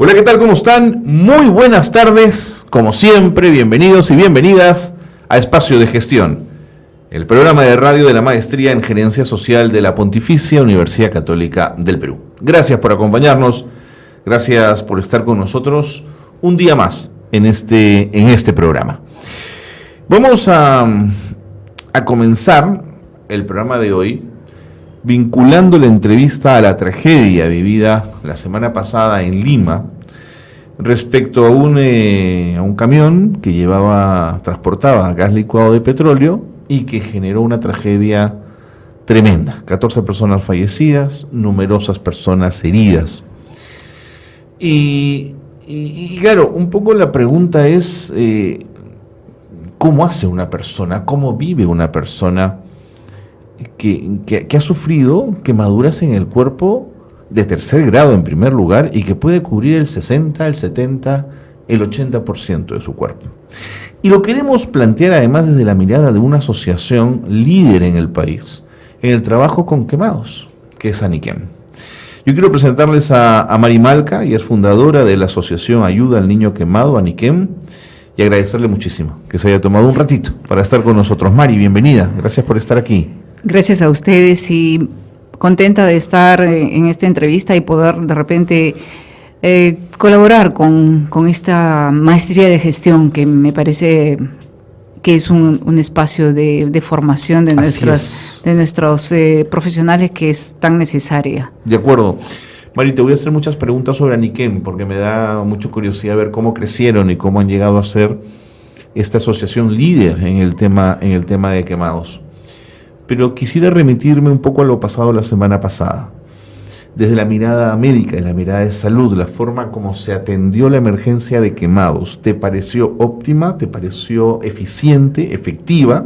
Hola, ¿qué tal? ¿Cómo están? Muy buenas tardes, como siempre, bienvenidos y bienvenidas a Espacio de Gestión, el programa de radio de la Maestría en Gerencia Social de la Pontificia Universidad Católica del Perú. Gracias por acompañarnos, gracias por estar con nosotros un día más en este programa. Vamos a comenzar el programa de hoy vinculando la entrevista a la tragedia vivida la semana pasada en Lima respecto a un camión que transportaba gas licuado de petróleo y que generó una tragedia tremenda. 14 personas fallecidas, numerosas personas heridas. Y claro, un poco la pregunta es, ¿cómo hace una persona, cómo vive una persona que ha sufrido quemaduras en el cuerpo de tercer grado en primer lugar y que puede cubrir el 60, el 70, el 80% de su cuerpo? Y lo queremos plantear además desde la mirada de una asociación líder en el país en el trabajo con quemados, que es Aniquem. Yo quiero presentarles a Mari Malca, ella es fundadora de la asociación Ayuda al Niño Quemado, Aniquem, y agradecerle muchísimo que se haya tomado un ratito para estar con nosotros. Mari, bienvenida, gracias por estar aquí. Gracias a ustedes y contenta de estar en esta entrevista y poder de repente colaborar con esta maestría de gestión que me parece que es un espacio de formación de nuestros profesionales que es tan necesaria. De acuerdo. Mari, te voy a hacer muchas preguntas sobre Aniquem porque me da mucha curiosidad ver cómo crecieron y cómo han llegado a ser esta asociación líder en el tema de quemados. Pero quisiera remitirme un poco a lo pasado la semana pasada. Desde la mirada médica y la mirada de salud, la forma como se atendió la emergencia de quemados, ¿te pareció óptima? ¿Te pareció eficiente, efectiva?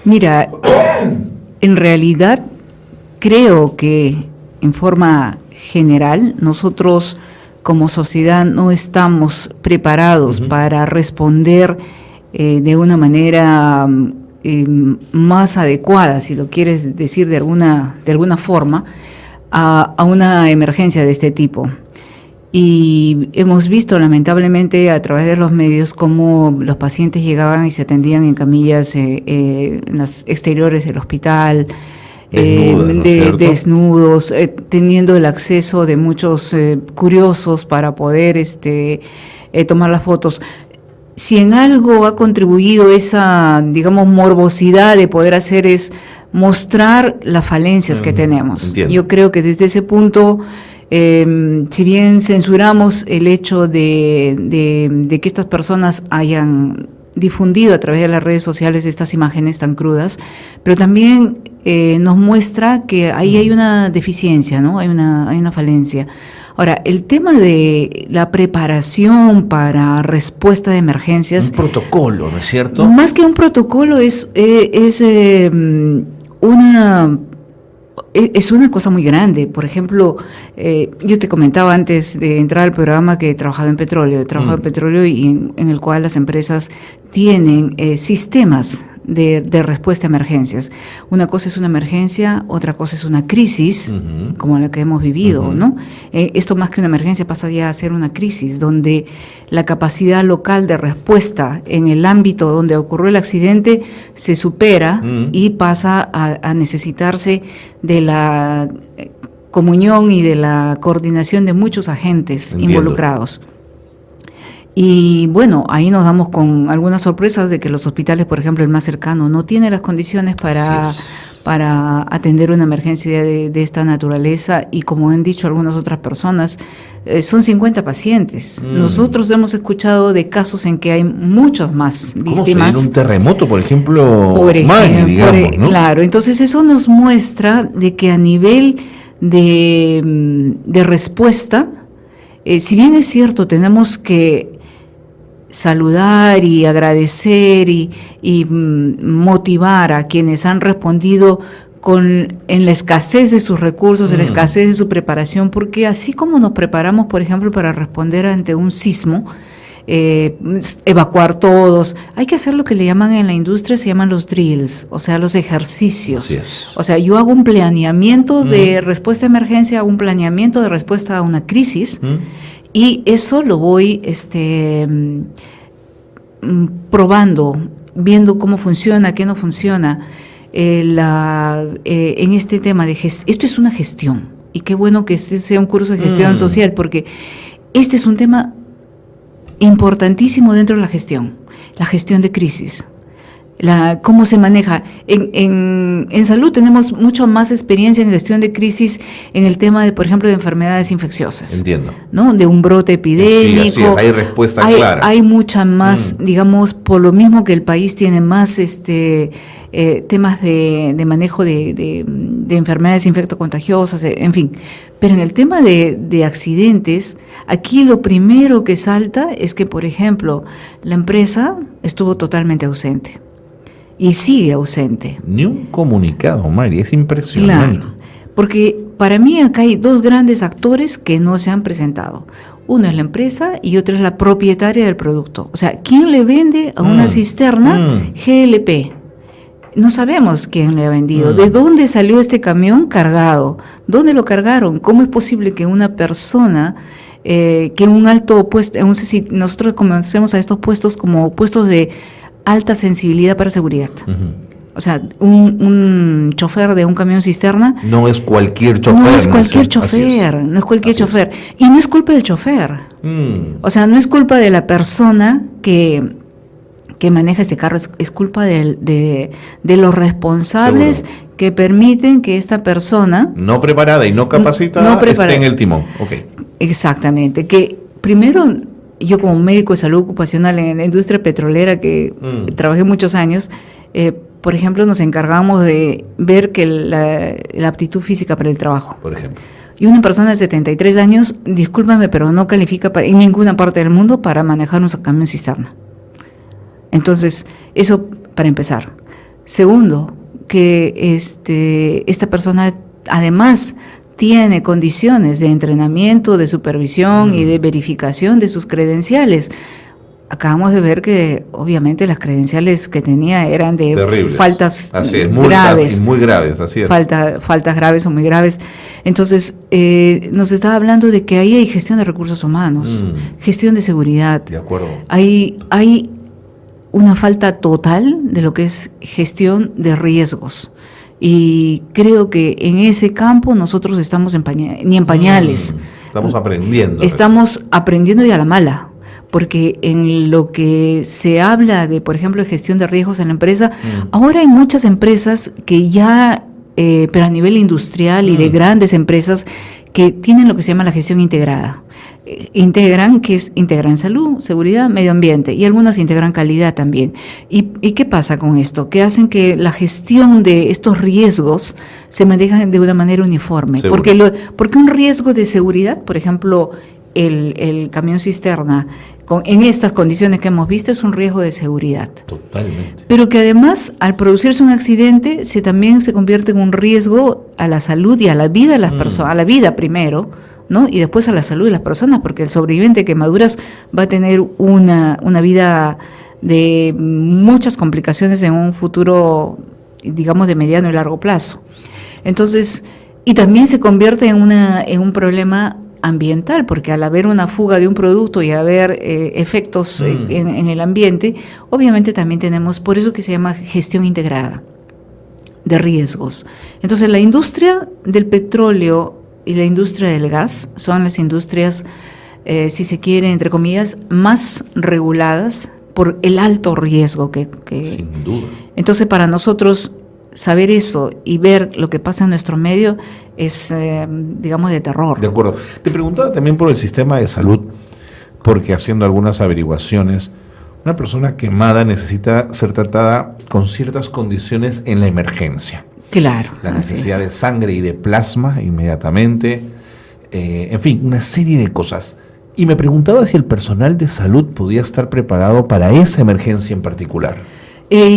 Mira, en realidad creo que en forma general nosotros como sociedad no estamos preparados para responder de una manera más adecuada, si lo quieres decir de alguna forma, a una emergencia de este tipo. Y hemos visto lamentablemente a través de los medios cómo los pacientes llegaban y se atendían en camillas en las exteriores del hospital, desnudos, teniendo el acceso de muchos curiosos para poder tomar las fotos. Si en algo ha contribuido esa, digamos, morbosidad de poder hacer es mostrar las falencias que tenemos. Entiendo. Yo creo que desde ese punto, si bien censuramos el hecho de que estas personas hayan difundido a través de las redes sociales estas imágenes tan crudas, pero también nos muestra que ahí hay una deficiencia, ¿no? Hay una falencia. Ahora, el tema de la preparación para respuesta de emergencias... Un protocolo, ¿no es cierto? Más que un protocolo, es una cosa muy grande. Por ejemplo, yo te comentaba antes de entrar al programa que he trabajado en petróleo. He trabajado en petróleo y en el cual las empresas tienen sistemas de respuesta a emergencias. Una cosa es una emergencia, otra cosa es una crisis, como la que hemos vivido, ¿no? Esto más que una emergencia pasa ya a ser una crisis, donde la capacidad local de respuesta en el ámbito donde ocurrió el accidente se supera y pasa a necesitarse de la comunión y de la coordinación de muchos agentes involucrados. Y bueno, ahí nos damos con algunas sorpresas de que los hospitales, por ejemplo, el más cercano, no tiene las condiciones para atender una emergencia de esta naturaleza y, como han dicho algunas otras personas, son 50 pacientes. Nosotros hemos escuchado de casos en que hay muchos más víctimas. ¿Cómo un terremoto, por ejemplo? ¿No? Claro, entonces eso nos muestra de que a nivel de respuesta, si bien es cierto, tenemos que saludar y agradecer y motivar a quienes han respondido en la escasez de sus recursos, en la escasez de su preparación, porque así como nos preparamos, por ejemplo, para responder ante un sismo, evacuar todos, hay que hacer lo que le llaman en la industria, se llaman los drills, o sea, los ejercicios. Así es. O sea, yo hago un planeamiento de respuesta a emergencia, hago un planeamiento de respuesta a una crisis, Y eso lo voy probando, viendo cómo funciona, qué no funciona. En este tema de gestión, esto es una gestión, y qué bueno que este sea un curso de gestión social, porque este es un tema importantísimo dentro de la gestión de crisis. Cómo se maneja. En salud tenemos mucho más experiencia en gestión de crisis en el tema de, por ejemplo, de enfermedades infecciosas. Entiendo. ¿No? De un brote epidémico. Sí, así es, hay respuesta clara. Hay mucha más, digamos, por lo mismo que el país tiene más temas de manejo de enfermedades infectocontagiosas, en fin. Pero en el tema de accidentes, aquí lo primero que salta es que, por ejemplo, la empresa estuvo totalmente ausente. Y sigue ausente. Ni un comunicado, Mari, es impresionante. Claro, porque para mí acá hay dos grandes actores que no se han presentado. Uno es la empresa y otro es la propietaria del producto. O sea, ¿quién le vende a una cisterna GLP? No sabemos quién le ha vendido. ¿De dónde salió este camión cargado? ¿Dónde lo cargaron? ¿Cómo es posible que una persona... que un alto puesto, no sé si nosotros conocemos a estos puestos como puestos de alta sensibilidad para seguridad. O sea, un chofer de un camión cisterna... No es cualquier chofer. No es cualquier chofer, no es cualquier chofer. Y no es culpa del chofer. O sea, no es culpa de la persona que maneja este carro, es culpa de los responsables que permiten que esta persona... No preparada y no capacitada esté en el timón. Okay. Exactamente. Que primero... Yo como médico de salud ocupacional en la industria petrolera que trabajé muchos años, por ejemplo, nos encargamos de ver que la aptitud física para el trabajo. Por ejemplo. Y una persona de 73 años, discúlpame, pero no califica en ninguna parte del mundo para manejar un camión cisterna. Entonces, eso para empezar. Segundo, que esta persona además tiene condiciones de entrenamiento, de supervisión y de verificación de sus credenciales. Acabamos de ver que obviamente las credenciales que tenía eran de terribles. Faltas graves. Muy graves, así es. Faltas graves o muy graves. Entonces, nos estaba hablando de que ahí hay gestión de recursos humanos, gestión de seguridad. De acuerdo. Hay una falta total de lo que es gestión de riesgos. Y creo que en ese campo nosotros estamos ni en pañales. Estamos aprendiendo. Estamos aprendiendo y a la mala, porque en lo que se habla de, por ejemplo, de gestión de riesgos en la empresa, ahora hay muchas empresas que ya, pero a nivel industrial y de grandes empresas, que tienen lo que se llama la gestión integrada. Integran salud, seguridad, medio ambiente, y algunas integran calidad también. ¿Y qué pasa con esto? Que hacen que la gestión de estos riesgos se maneja de una manera uniforme. Porque un riesgo de seguridad, por ejemplo, el camión cisterna, en estas condiciones que hemos visto, es un riesgo de seguridad. Totalmente. Pero que además, al producirse un accidente, también se convierte en un riesgo a la salud y a la vida de las personas, a la vida primero, ¿no? Y después a la salud de las personas, porque el sobreviviente de quemaduras va a tener una vida de muchas complicaciones en un futuro, digamos, de mediano y largo plazo. Entonces, y también se convierte en un problema ambiental, porque al haber una fuga de un producto y haber efectos en el ambiente, obviamente también tenemos, por eso que se llama gestión integrada de riesgos. Entonces, la industria del petróleo y la industria del gas son las industrias, si se quiere, entre comillas, más reguladas por el alto riesgo que... Sin duda. Entonces, para nosotros, saber eso y ver lo que pasa en nuestro medio es, digamos, de terror. De acuerdo. Te preguntaba también por el sistema de salud, porque haciendo algunas averiguaciones, una persona quemada necesita ser tratada con ciertas condiciones en la emergencia. Claro. La necesidad de sangre y de plasma inmediatamente, en fin, una serie de cosas. Y me preguntaba si el personal de salud podía estar preparado para esa emergencia en particular.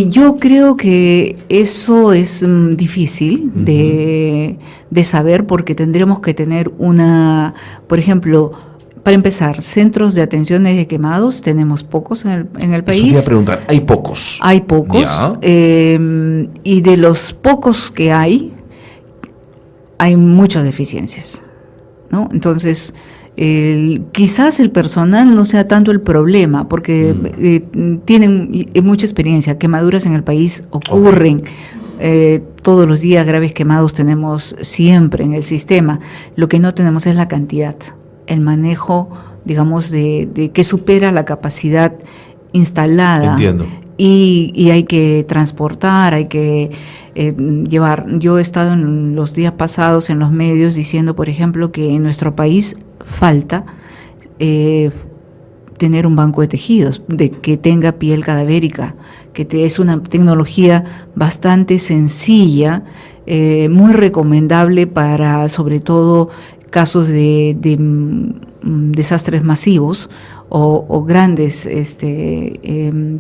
Yo creo que eso es difícil de saber, porque tendríamos que tener por ejemplo, para empezar, centros de atenciones de quemados tenemos pocos en el país. Eso te iba a preguntar, ¿hay pocos? Hay pocos, y de los pocos que hay muchas deficiencias, ¿no? Entonces, Quizás el personal no sea tanto el problema, porque tienen mucha experiencia. Quemaduras en el país ocurren. Todos los días graves quemados tenemos siempre en el sistema. Lo que no tenemos es la cantidad, el manejo, digamos, de que supera la capacidad instalada. Entiendo. Y hay que transportar, hay que llevar. Yo he estado en los días pasados en los medios diciendo, por ejemplo, que en nuestro país falta tener un banco de tejidos, de que tenga piel cadavérica, que es una tecnología bastante sencilla, muy recomendable para, sobre todo, casos de desastres masivos o grandes,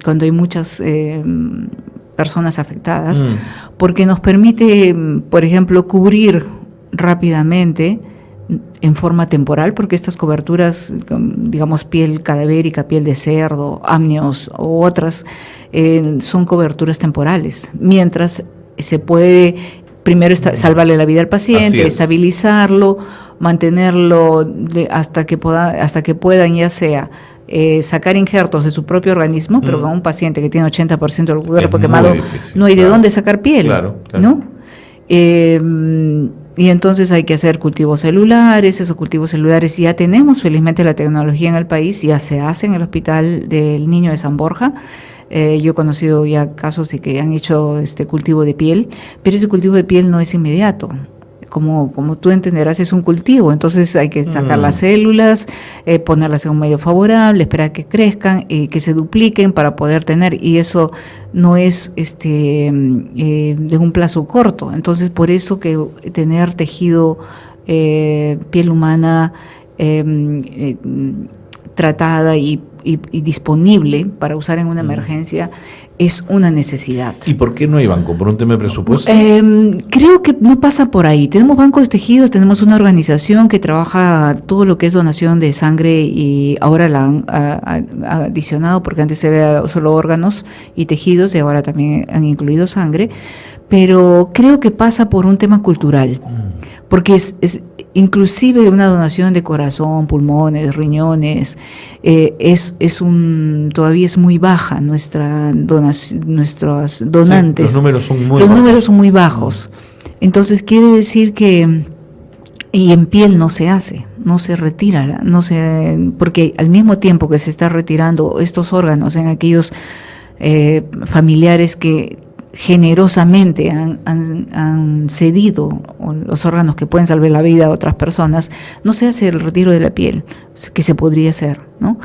cuando hay muchas personas afectadas, porque nos permite, por ejemplo, cubrir rápidamente en forma temporal, porque estas coberturas, digamos, piel cadavérica, piel de cerdo, amnios u otras, son coberturas temporales, mientras se puede primero salvarle la vida al paciente, estabilizarlo, mantenerlo hasta que puedan, ya sea sacar injertos de su propio organismo, pero con un paciente que tiene 80% del cuerpo quemado, difícil, no hay de dónde sacar piel, ¿no? Y entonces hay que hacer cultivos celulares. Esos cultivos celulares ya tenemos felizmente la tecnología en el país, ya se hace en el Hospital del Niño de San Borja. Yo he conocido ya casos de que han hecho este cultivo de piel, pero ese cultivo de piel no es inmediato. Como tú entenderás, es un cultivo, entonces hay que sacar las células, ponerlas en un medio favorable, esperar que crezcan, que se dupliquen para poder tener, y eso no es de un plazo corto. Entonces, por eso que tener tejido, piel humana tratada y disponible para usar en una emergencia es una necesidad. ¿Y por qué no hay banco? ¿Por un tema de presupuesto? Creo que no pasa por ahí. Tenemos bancos de tejidos, tenemos una organización que trabaja todo lo que es donación de sangre, y ahora la han adicionado, porque antes era solo órganos y tejidos y ahora también han incluido sangre, pero creo que pasa por un tema cultural, porque es inclusive una donación de corazón, pulmones, riñones, todavía es muy baja nuestros donantes. Sí, los números son muy bajos. Entonces quiere decir que y en piel no se hace, no se retira, porque al mismo tiempo que se está retirando estos órganos en aquellos familiares que generosamente han cedido los órganos que pueden salvar la vida a otras personas, no se hace el retiro de la piel, que se podría hacer, ¿no?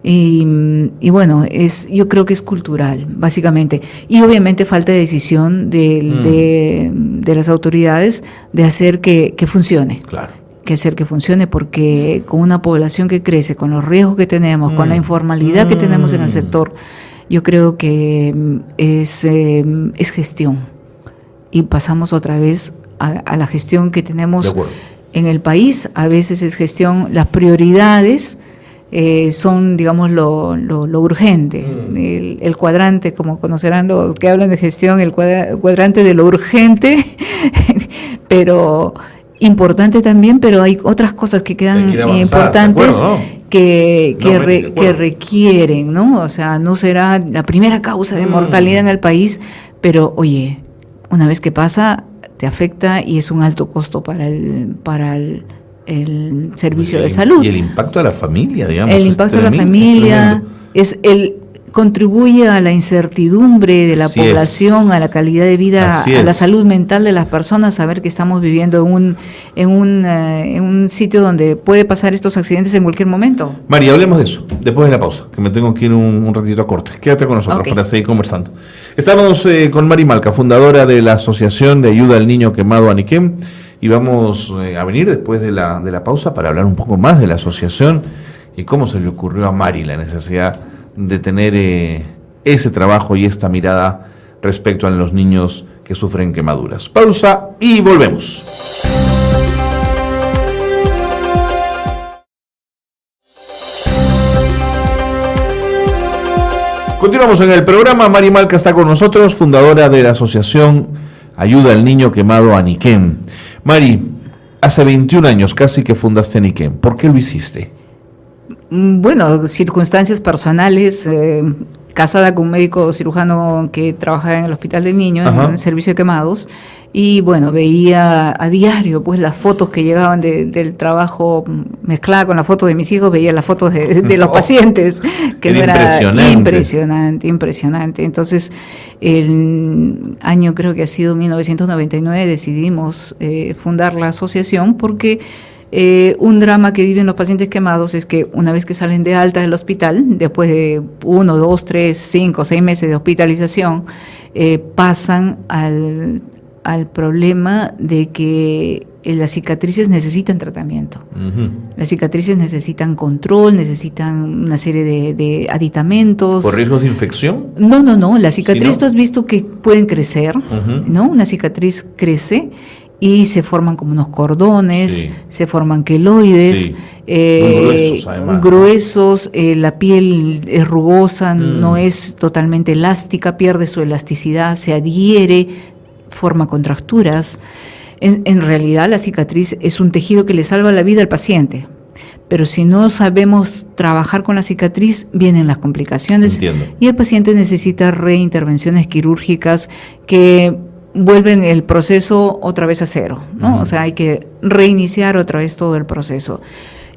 Y bueno, yo creo que es cultural, básicamente. Y obviamente falta de decisión de las autoridades de hacer que funcione. Claro. Que hacer que funcione, porque con una población que crece, con los riesgos que tenemos, con la informalidad que tenemos en el sector, yo creo que es gestión. Y pasamos otra vez a la gestión que tenemos en el país. A veces es gestión, las prioridades son, digamos, lo urgente. El cuadrante, como conocerán los que hablan de gestión, el cuadrante de lo urgente, pero importante también, pero hay otras cosas que quedan importantes. Que requieren, ¿no? O sea, no será la primera causa de mortalidad en el país, pero oye, una vez que pasa, te afecta y es un alto costo para el servicio de salud. Y el impacto a la familia, digamos. El impacto a la familia contribuye a la incertidumbre de la población, a la calidad de vida, a la salud mental de las personas, saber que estamos viviendo en un sitio donde puede pasar estos accidentes en cualquier momento. María, hablemos de eso, después de la pausa, que me tengo que ir un ratito a corte. Quédate con nosotros para seguir conversando. Estamos con Mari Malca, fundadora de la Asociación de Ayuda al Niño Quemado Aniquem, y vamos a venir después de la pausa para hablar un poco más de la asociación y cómo se le ocurrió a Mari la necesidad de tener ese trabajo y esta mirada respecto a los niños que sufren quemaduras. Pausa y volvemos. Continuamos en el programa. Mari Malca está con nosotros, fundadora de la Asociación Ayuda al Niño Quemado Aniquem. Mari, Hace 21 años casi que fundaste Niquén. ¿Por qué lo hiciste? Bueno, circunstancias personales, casada con un médico cirujano que trabajaba en el Hospital del Niño, Ajá. en el servicio de quemados, y bueno, veía a diario pues las fotos que llegaban del trabajo, mezclada con las fotos de mis hijos, veía las fotos de los pacientes, que Era no era impresionante. impresionante. Entonces, el año creo que ha sido 1999, decidimos fundar la asociación porque un drama que viven los pacientes quemados es que una vez que salen de alta del hospital, después de 1, 2, 3, 5, 6 meses de hospitalización, pasan al problema de que las cicatrices necesitan tratamiento. Uh-huh. Las cicatrices necesitan control, necesitan una serie de aditamentos. ¿Por riesgos de infección? No. La cicatriz, ¿Sí, no? tú has visto que pueden crecer, Uh-huh. ¿no? Una cicatriz crece y se forman como unos cordones, Sí. se forman queloides, Sí. Muy gruesos, además. gruesos, la piel es rugosa, no es totalmente elástica, pierde su elasticidad, se adhiere, forma contracturas. En realidad la cicatriz es un tejido que le salva la vida al paciente, pero si no sabemos trabajar con la cicatriz, vienen las complicaciones. Entiendo. Y el paciente necesita reintervenciones quirúrgicas que vuelven el proceso otra vez a cero, ¿no? Uh-huh. O sea, hay que reiniciar otra vez todo el proceso.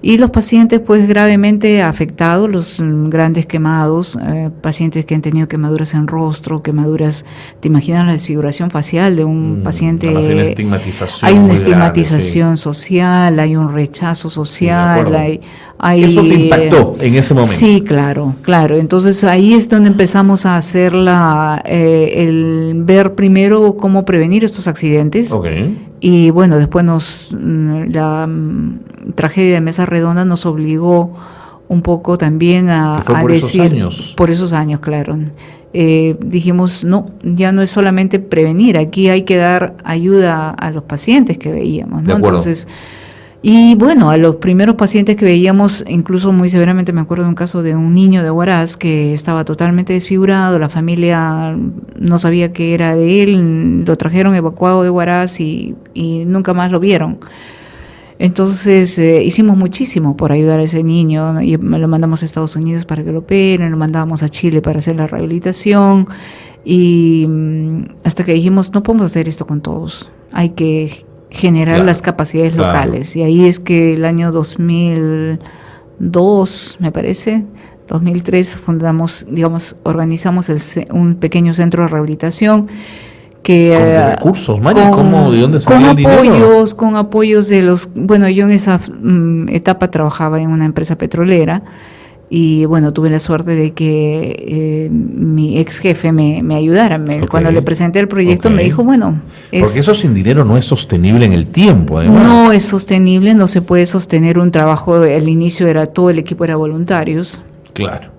Y los pacientes pues gravemente afectados, los grandes quemados, pacientes que han tenido quemaduras en rostro, quemaduras, ¿te imaginas la desfiguración facial de un paciente? Además hay una estigmatización. Hay una muy estigmatización grande, social, hay un rechazo social, Sí, de hay ¿Eso te impactó en ese momento? Sí, claro. Entonces ahí es donde empezamos a hacer el ver primero cómo prevenir estos accidentes. Okay. Y bueno, después la tragedia de Mesa Redonda nos obligó un poco también a decir, esos años. Por esos años, claro. Dijimos, no, ya no es solamente prevenir, aquí hay que dar ayuda a los pacientes que veíamos, ¿no? De acuerdo. Entonces, y bueno, a los primeros pacientes que veíamos, incluso muy severamente, me acuerdo de un caso de un niño de Huaraz que estaba totalmente desfigurado, la familia no sabía que era de él, lo trajeron evacuado de Huaraz y nunca más lo vieron. Entonces hicimos muchísimo por ayudar a ese niño, ¿no? Y lo mandamos a Estados Unidos para que lo operen, lo mandábamos a Chile para hacer la rehabilitación y hasta que dijimos, no podemos hacer esto con todos, hay que generar las capacidades locales. Y ahí es que el año 2002, me parece, 2003, organizamos un pequeño centro de rehabilitación que ¿Con qué recursos, Mari? ¿De dónde salió el dinero? Con apoyos de yo en esa etapa trabajaba en una empresa petrolera y bueno, tuve la suerte de que mi ex jefe me ayudara. Cuando le presenté el proyecto me dijo, bueno... Porque eso sin dinero no es sostenible en el tiempo, además. No es sostenible, no se puede sostener un trabajo. Al inicio todo el equipo era voluntarios. Claro.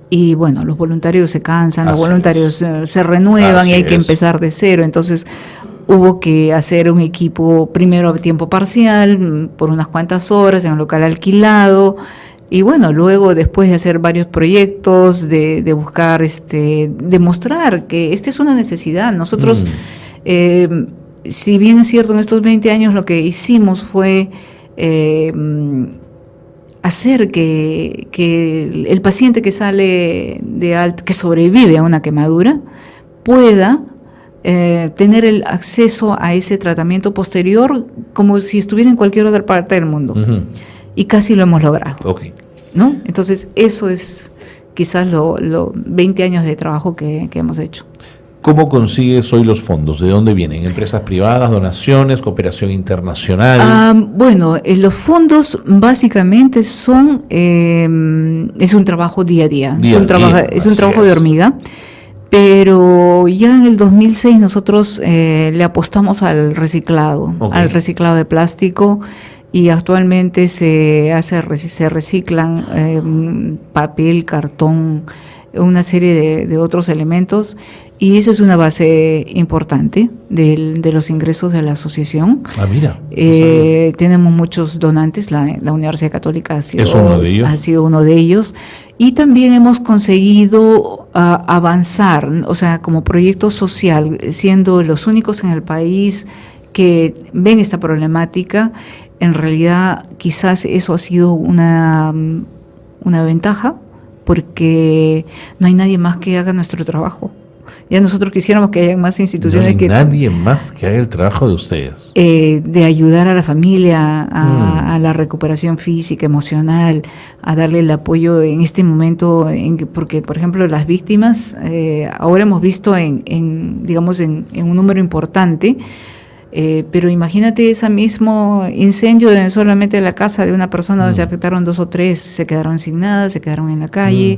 Y bueno, los voluntarios se cansan, los voluntarios se renuevan y hay que empezar de cero. Entonces hubo que hacer un equipo primero a tiempo parcial, por unas cuantas horas, en un local alquilado. Y bueno, luego después de hacer varios proyectos, de buscar, demostrar que esta es una necesidad. Nosotros, si bien es cierto, en estos 20 años lo que hicimos fue hacer que el paciente que sale de alta, que sobrevive a una quemadura, pueda tener el acceso a ese tratamiento posterior como si estuviera en cualquier otra parte del mundo. Uh-huh. Y casi lo hemos logrado. Okay. ¿No? Entonces, eso es quizás los 20 años de trabajo que hemos hecho. ¿Cómo consigues hoy los fondos? ¿De dónde vienen? ¿Empresas privadas, donaciones, cooperación internacional? Los fondos básicamente son, es un trabajo día a día. Es un trabajo de hormiga. Pero ya en el 2006 nosotros le apostamos al reciclado, al reciclado de plástico. Y actualmente se reciclan papel, cartón, una serie de otros elementos, y esa es una base importante de los ingresos de la asociación. Mira. Tenemos muchos donantes, la Universidad Católica ha sido uno de ellos, y también hemos conseguido avanzar, o sea, como proyecto social, siendo los únicos en el país que ven esta problemática. En realidad quizás eso ha sido una ventaja, porque no hay nadie más que haga nuestro trabajo. Ya nosotros quisiéramos que haya más instituciones no hay nadie más que haga el trabajo de ustedes. De ayudar a la familia a la recuperación física, emocional, a darle el apoyo en este momento, porque por ejemplo las víctimas ahora hemos visto en un número importante, pero imagínate ese mismo incendio de solamente la casa de una persona donde se afectaron 2 o 3, se quedaron sin nada, se quedaron en la calle.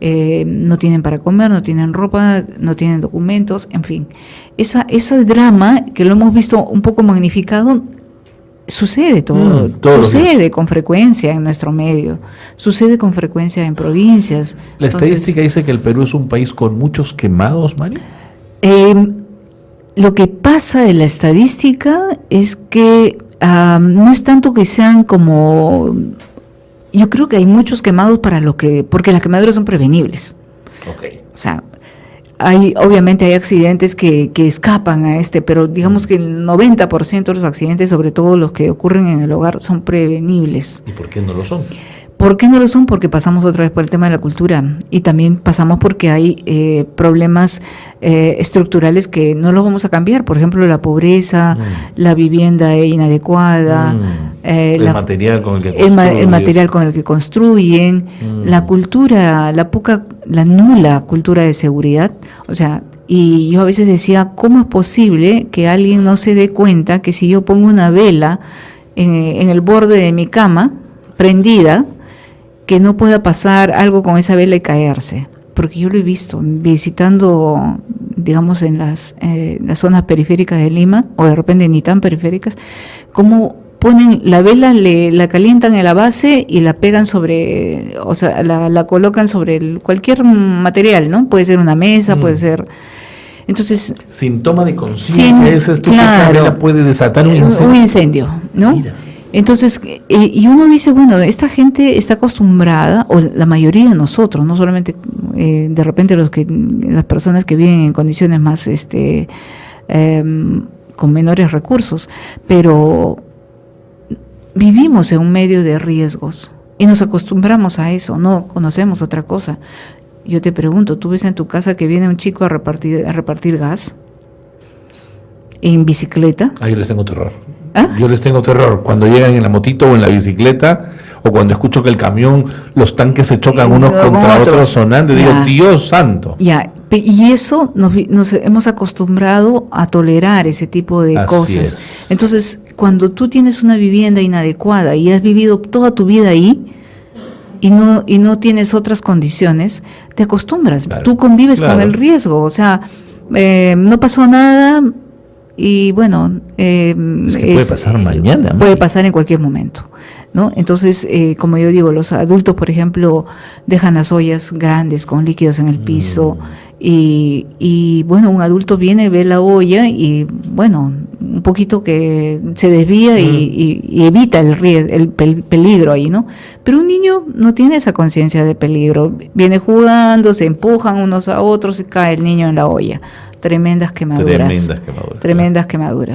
No tienen para comer, no tienen ropa, no tienen documentos, en fin. Ese drama que lo hemos visto un poco magnificado, sucede sucede con frecuencia en nuestro medio, sucede con frecuencia en provincias. ¿La estadística dice que el Perú es un país con muchos quemados, Mari? Lo que pasa de la estadística es que no es tanto que sean como... Yo creo que hay muchos quemados porque las quemaduras son prevenibles. Okay. O sea, obviamente hay accidentes que escapan a pero digamos que el 90% de los accidentes, sobre todo los que ocurren en el hogar, son prevenibles. ¿Y por qué no lo son? ¿Por qué no lo son? Porque pasamos otra vez por el tema de la cultura, y también pasamos porque hay problemas estructurales que no los vamos a cambiar. Por ejemplo, la pobreza, la vivienda inadecuada, el material con el que construyen, el material con el que construyen, la cultura, la nula cultura de seguridad. O sea, y yo a veces decía, ¿cómo es posible que alguien no se dé cuenta que si yo pongo una vela en el borde de mi cama prendida, que no pueda pasar algo con esa vela y caerse? Porque yo lo he visto visitando, digamos, en las zonas periféricas de Lima, o de repente ni tan periféricas, cómo ponen la vela, la calientan en la base y la pegan sobre, o sea, la colocan sobre cualquier material, ¿no? Puede ser una mesa, puede ser... Entonces, sin toma de conciencia, esa es que esa vela puede desatar un incendio. Un incendio, ¿no? Mira. Entonces, y uno dice, bueno, esta gente está acostumbrada, o la mayoría de nosotros, no solamente de repente las personas que viven en condiciones más, con menores recursos, pero vivimos en un medio de riesgos y nos acostumbramos a eso, no conocemos otra cosa. Yo te pregunto, ¿tú ves en tu casa que viene un chico a repartir gas en bicicleta? Yo les tengo terror. ¿Ah? Yo les tengo terror cuando llegan en la motito o en la bicicleta, o cuando escucho que el camión, los tanques se chocan unos contra otros sonando, y digo, Dios santo. Ya, y eso nos hemos acostumbrado a tolerar ese tipo de cosas. Entonces, cuando tú tienes una vivienda inadecuada y has vivido toda tu vida ahí, y no tienes otras condiciones, te acostumbras, claro, tú convives con el riesgo, o sea, no pasó nada. Y bueno, es que puede pasar mañana. Puede pasar en cualquier momento, ¿no? Entonces, como yo digo, los adultos, por ejemplo, dejan las ollas grandes con líquidos en el piso y bueno, un adulto viene, ve la olla y bueno, un poquito que se desvía y evita el peligro ahí, ¿no? Pero un niño no tiene esa conciencia de peligro, viene jugando, se empujan unos a otros y cae el niño en la olla. Tremendas quemaduras,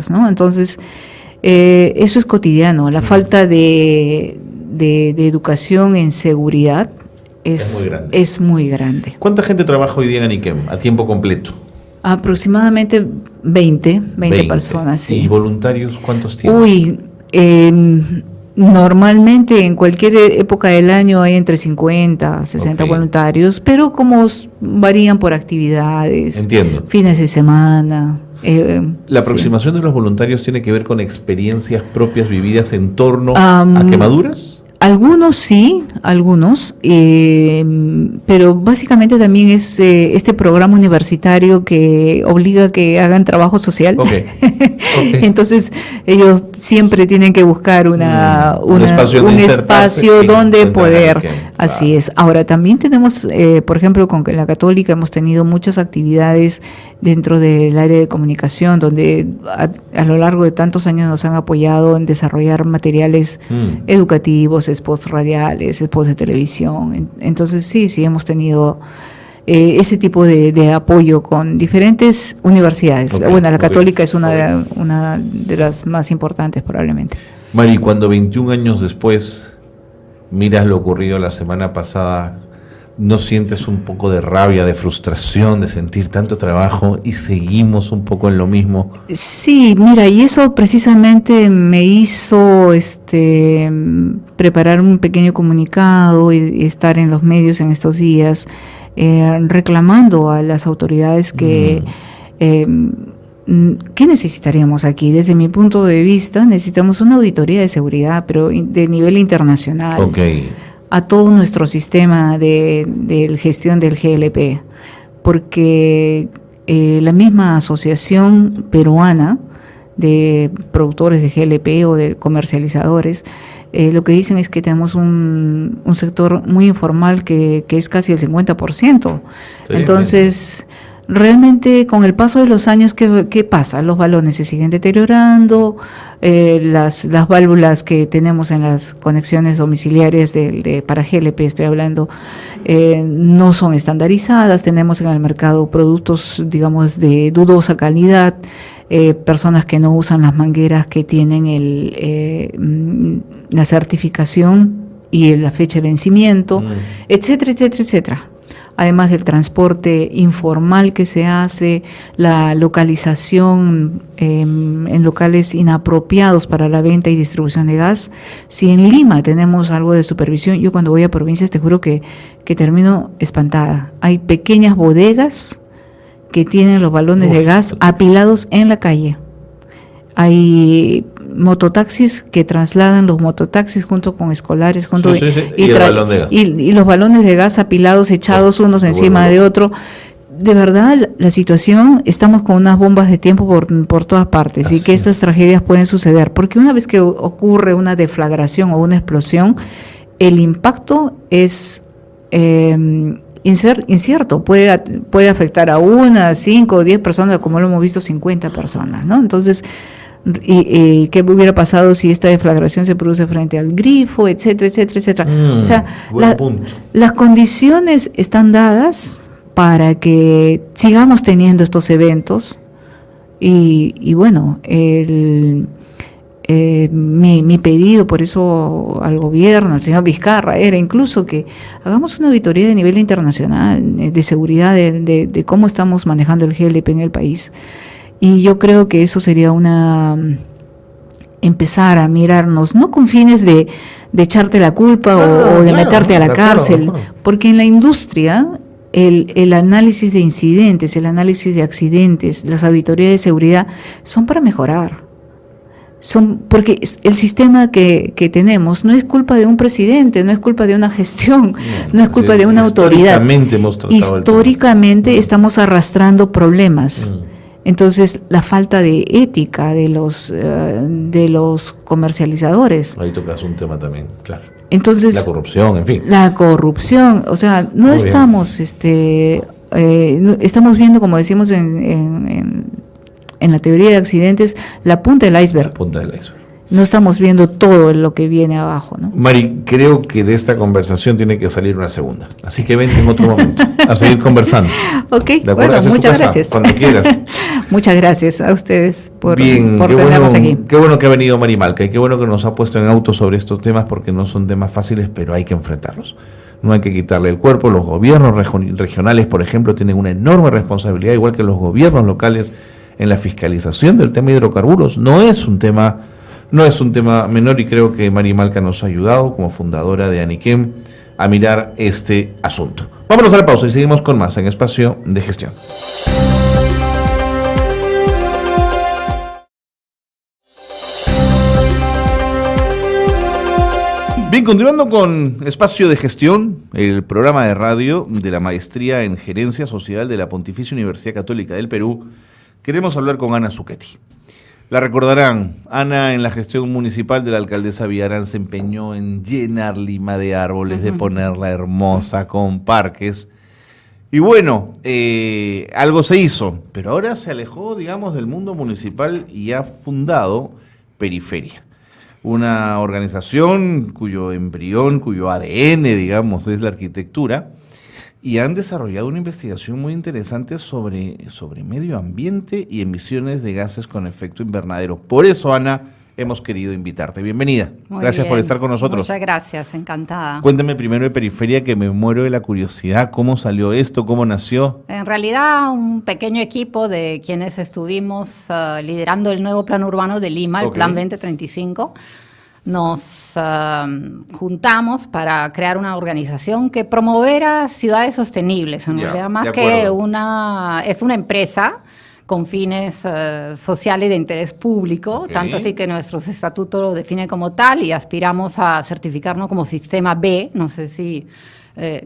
¿no? Entonces, eso es cotidiano. La falta de educación en seguridad es muy grande. ¿Cuánta gente trabaja hoy día en Aniquem a tiempo completo? Aproximadamente 20 personas, sí. ¿Y voluntarios cuántos tienen? Uy, normalmente en cualquier época del año hay entre 50 a 60 voluntarios, pero como varían por actividades, fines de semana. ¿La aproximación de los voluntarios tiene que ver con experiencias propias vividas en torno a quemaduras? Algunos sí, pero básicamente también es este programa universitario que obliga a que hagan trabajo social. Entonces ellos siempre tienen que buscar un espacio donde poder. Así es. Ahora también tenemos, por ejemplo, con la Católica hemos tenido muchas actividades dentro del área de comunicación, donde a lo largo de tantos años nos han apoyado en desarrollar materiales educativos, spots radiales, spots de televisión. Entonces sí hemos tenido ese tipo de apoyo con diferentes universidades. Bueno, la Católica es una de las más importantes probablemente. Mari, cuando 21 años después miras lo ocurrido la semana pasada, ¿no sientes un poco de rabia, de frustración, de sentir tanto trabajo y seguimos un poco en lo mismo? Sí, mira, y eso precisamente me hizo preparar un pequeño comunicado y estar en los medios en estos días reclamando a las autoridades que ¿qué necesitaríamos aquí? Desde mi punto de vista, necesitamos una auditoría de seguridad, pero de nivel internacional. Okay. A todo nuestro sistema de gestión del GLP, porque la misma asociación peruana de productores de GLP o de comercializadores, lo que dicen es que tenemos un sector muy informal que es casi el 50%. Entonces, realmente con el paso de los años, ¿qué pasa? Los balones se siguen deteriorando, las válvulas que tenemos en las conexiones domiciliarias para GLP, estoy hablando, no son estandarizadas, tenemos en el mercado productos, digamos, de dudosa calidad, personas que no usan las mangueras que tienen la certificación y la fecha de vencimiento, etcétera, etcétera, etcétera. Además del transporte informal que se hace, la localización en locales inapropiados para la venta y distribución de gas. Si en Lima tenemos algo de supervisión, yo cuando voy a provincias te juro que termino espantada. Hay pequeñas bodegas que tienen los balones de gas apilados en la calle. Hay mototaxis que trasladan los mototaxis junto con escolares, y los balones de gas apilados, echados unos encima de otro. De verdad, la situación, estamos con unas bombas de tiempo por todas partes. Así y que estas tragedias pueden suceder, porque una vez que ocurre una deflagración o una explosión, el impacto es incierto, puede afectar a 1, 5 o 10 personas, como lo hemos visto, 50 personas, ¿no? Entonces, y qué hubiera pasado si esta deflagración se produce frente al grifo, etcétera, etcétera, etcétera. O sea, las condiciones están dadas para que sigamos teniendo estos eventos y bueno, mi pedido por eso al gobierno, al señor Vizcarra, era incluso que hagamos una auditoría de nivel internacional de seguridad de cómo estamos manejando el GLP en el país. Y yo creo que eso sería empezar a mirarnos, no con fines de echarte la culpa o de meterte a la cárcel, porque en la industria el análisis de incidentes, el análisis de accidentes, las auditorías de seguridad son para mejorar. Porque el sistema que tenemos no es culpa de un presidente, no es culpa de una gestión, no es culpa de una autoridad. Históricamente estamos arrastrando problemas. Entonces, la falta de ética de los comercializadores. Ahí tocas un tema también, claro. Entonces, la corrupción, en fin. La corrupción, o sea, no estamos, estamos viendo, como decimos en la teoría de accidentes, la punta del iceberg. La punta del iceberg. No estamos viendo todo lo que viene abajo, ¿no? Mari, creo que de esta conversación tiene que salir una segunda. Así que vente en otro momento a seguir conversando. Ok, bueno, muchas gracias. Cuando quieras. Muchas gracias a ustedes por tenernos aquí. Qué bueno que ha venido Mari Malca y qué bueno que nos ha puesto en auto sobre estos temas, porque no son temas fáciles, pero hay que enfrentarlos. No hay que quitarle el cuerpo. Los gobiernos regionales, por ejemplo, tienen una enorme responsabilidad, igual que los gobiernos locales, en la fiscalización del tema de hidrocarburos. No es un tema menor, y creo que Mari Malca nos ha ayudado como fundadora de Aniquem a mirar este asunto. Vámonos a la pausa y seguimos con más en Espacio de Gestión. Bien, continuando con Espacio de Gestión, el programa de radio de la Maestría en Gerencia Social de la Pontificia Universidad Católica del Perú, queremos hablar con Ana Zucchetti. La recordarán, Ana en la gestión municipal de la alcaldesa Villarán se empeñó en llenar Lima de árboles, de ponerla hermosa con parques. Y bueno, algo se hizo, pero ahora se alejó, digamos, del mundo municipal y ha fundado Periferia, una organización cuyo embrión, cuyo ADN, digamos, es la arquitectura, y han desarrollado una investigación muy interesante sobre medio ambiente y emisiones de gases con efecto invernadero. Por eso, Ana, hemos querido invitarte. Bienvenida. Muy gracias bien. Por estar con nosotros. Muchas gracias, encantada. Cuéntame primero de Periferia, que me muero de la curiosidad. ¿Cómo salió esto? ¿Cómo nació? En realidad, un pequeño equipo de quienes estuvimos liderando el nuevo plan urbano de Lima, el Plan 2035, nos juntamos para crear una organización que promoviera ciudades sostenibles. En realidad, más que es una empresa con fines sociales de interés público, tanto así que nuestros estatutos lo definen como tal y aspiramos a certificarnos como Sistema B. No sé si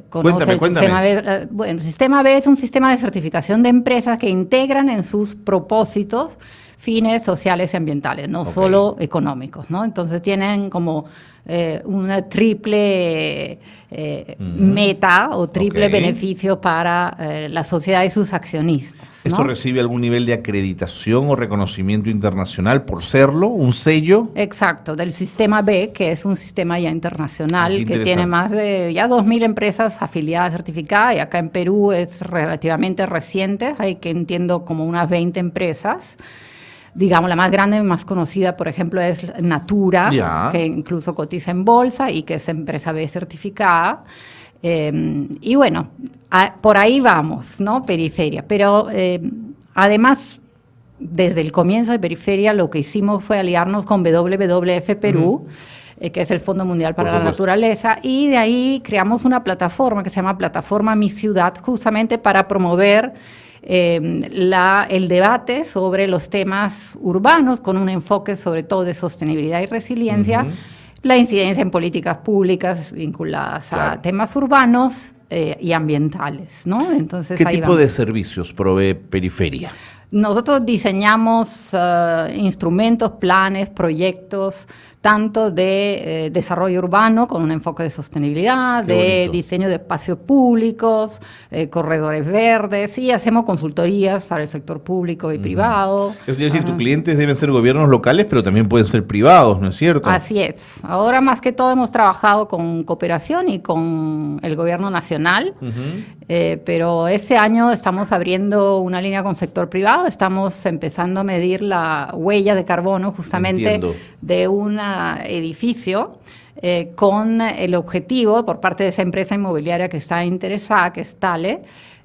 conoce el Sistema B. Bueno, el Sistema B es un sistema de certificación de empresas que integran en sus propósitos fines sociales y ambientales, no solo económicos, ¿no? Entonces tienen como una triple meta o triple beneficio para la sociedad y sus accionistas, ¿no? ¿Esto recibe algún nivel de acreditación o reconocimiento internacional por serlo? ¿Un sello? Exacto, del Sistema B, que es un sistema ya internacional que tiene más de ya 2.000 empresas afiliadas certificadas, y acá en Perú es relativamente reciente, hay que entiendo como unas 20 empresas. Digamos, la más grande y más conocida, por ejemplo, es Natura, que incluso cotiza en bolsa y que es empresa B certificada. Y bueno, por ahí vamos, ¿no? Periferia. Pero además, desde el comienzo de Periferia, lo que hicimos fue aliarnos con WWF Perú, que es el Fondo Mundial para la Naturaleza, y de ahí creamos una plataforma que se llama Plataforma Mi Ciudad, justamente para promover el debate sobre los temas urbanos con un enfoque sobre todo de sostenibilidad y resiliencia, la incidencia en políticas públicas vinculadas a temas urbanos y ambientales, ¿no? Entonces, ¿qué tipo de servicios provee Periferia? Nosotros diseñamos instrumentos, planes, proyectos, tanto de desarrollo urbano con un enfoque de sostenibilidad, de diseño de espacios públicos, corredores verdes, y hacemos consultorías para el sector público y privado. Es decir, tus clientes deben ser gobiernos locales, pero también pueden ser privados, ¿no es cierto? Así es. Ahora más que todo hemos trabajado con cooperación y con el gobierno nacional, pero ese año estamos abriendo una línea con sector privado, estamos empezando a medir la huella de carbono justamente de un edificio con el objetivo por parte de esa empresa inmobiliaria que está interesada, que es Tale,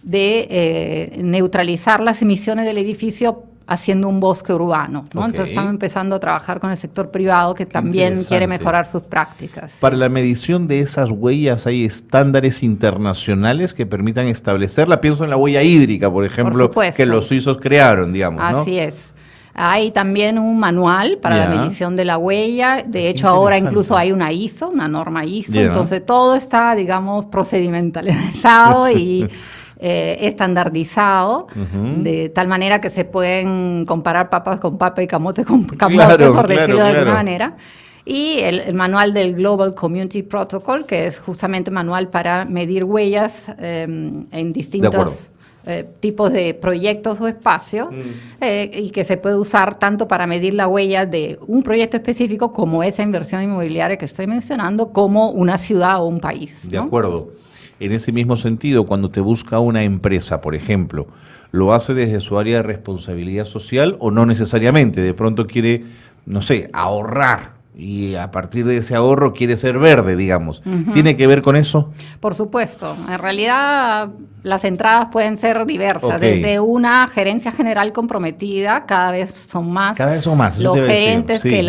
de neutralizar las emisiones del edificio haciendo un bosque urbano, ¿no? Entonces estamos empezando a trabajar con el sector privado que también quiere mejorar sus prácticas. Para la medición de esas huellas hay estándares internacionales que permitan establecerla. Pienso en la huella hídrica, por ejemplo, que los suizos crearon, digamos, ¿no? Así es. Hay también un manual para la medición de la huella. De hecho, ahora incluso hay una ISO, una norma ISO. Entonces, todo está, digamos, procedimentalizado y estandardizado, de tal manera que se pueden comparar papas con papa y camote con camote, por decirlo de alguna manera. Y el manual del Global Community Protocol, que es justamente manual para medir huellas en distintos tipos de proyectos o espacios, y que se puede usar tanto para medir la huella de un proyecto específico como esa inversión inmobiliaria que estoy mencionando, como una ciudad o un país, ¿no? De acuerdo. En ese mismo sentido, cuando te busca una empresa, por ejemplo, ¿lo hace desde su área de responsabilidad social o no necesariamente? De pronto quiere, no sé, ahorrar y a partir de ese ahorro quiere ser verde, digamos. ¿Tiene que ver con eso? Por supuesto. En realidad las entradas pueden ser diversas. Desde una gerencia general comprometida, cada vez son más los gerentes que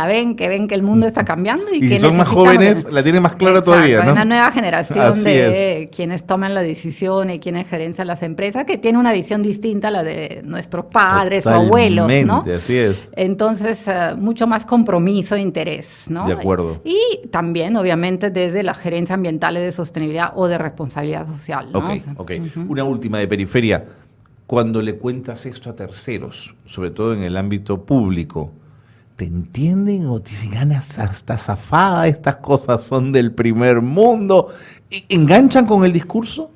ven que el mundo está cambiando y que son más jóvenes, la tienen más clara todavía, ¿no? Hay una nueva generación de quienes toman la decisión y quienes gerencian las empresas que tiene una visión distinta a la de nuestros padres o abuelos, ¿no? Así es. Entonces, mucho más compromiso e interés, ¿no? De acuerdo. Y también, obviamente, desde las gerencias ambientales de sostenibilidad o de responsabilidad social, ¿no? Una última de Periferia. Cuando le cuentas esto a terceros, sobre todo en el ámbito público, ¿te entienden o te ganas hasta zafada? Estas cosas son del primer mundo. ¿Enganchan con el discurso?